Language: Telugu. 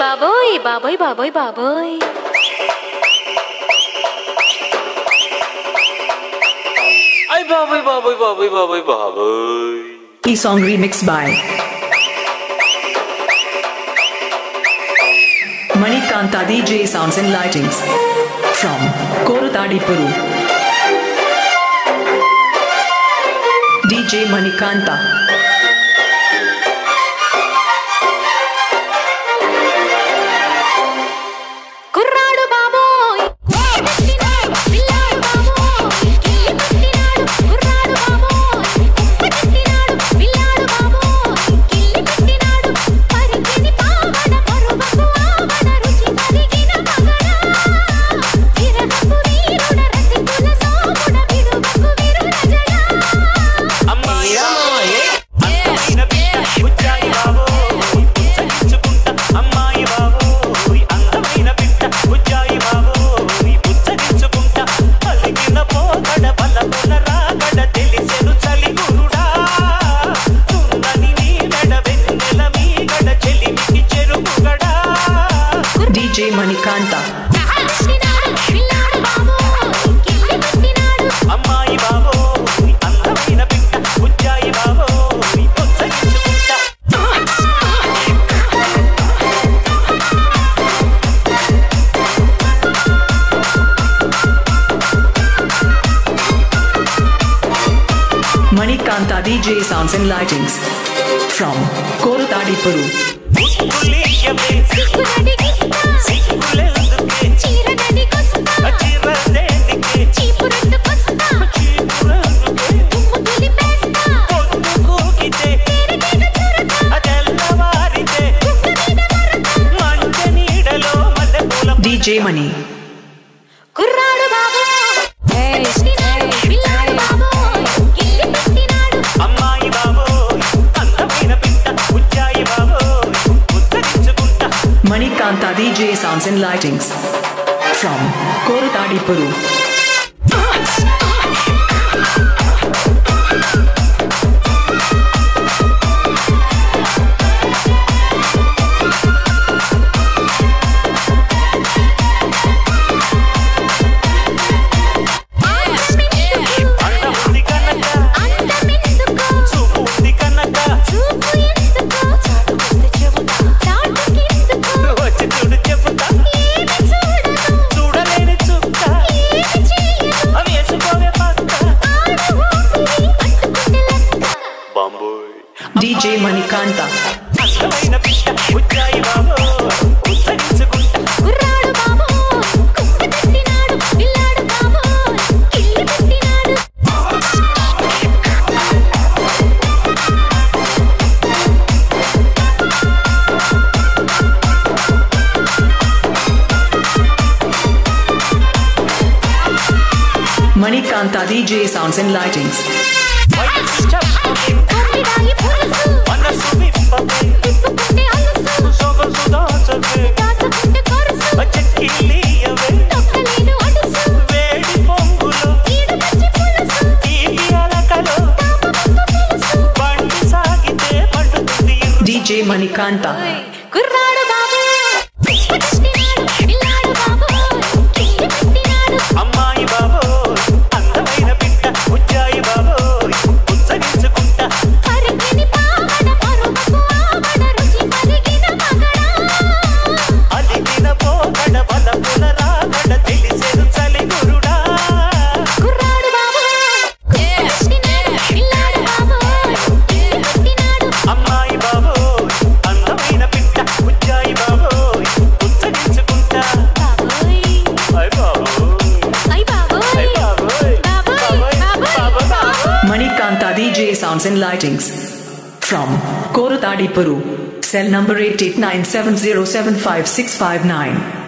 బాబోయ్ బాబోయ్ బాబోయ్ బాబోయ్ ay baboy baboy baboy baboy baboy. E song remixed by Manikanta DJ Sounds and Lightings from Korutadipuru. DJ Manikanta. DJ Manikanta. అమ్మాయి బాబో అందమైన పిట్ట బుజ్జాయి బాబో పొచ్చగించుకుంటా Manikanta DJ Sounds and Lightings from Korutadipuru. DJ Mani. అమ్మాయి బాబో అందమైన పిట్ట బుజ్జాయి బాబో పొచ్చగించుకుంటా Manikanta DJ Sounds and Lightings from Korutadipuru. DJ Manikanta. అందమైన పిట్ట బుజ్జాయి బాబో పొచ్చగించుకుంటా Manikanta DJ Sounds and Lightings. మనసు విప్పవే సొగసు దాచవే చెక్కిలియవే వేడి పొంగులో ఈ అలకలో బండి సాగితే పడుతుంది DJ Manikanta. అమ్మాయి బాబో అందమైన పిట్ట బుజ్జాయి బాబో పొచ్చగించుకుంటా అలిగిన పోగడ బలపుల రాగడ తెలిసేను చలి గురుడా అమ్మాయి బాబో అందమైన పిట్ట బుజ్జాయి బాబో పొచ్చగించుకుంటా Manikanta DJ Sounds and Lightings from Korutadipuru. Cell number 8897075659.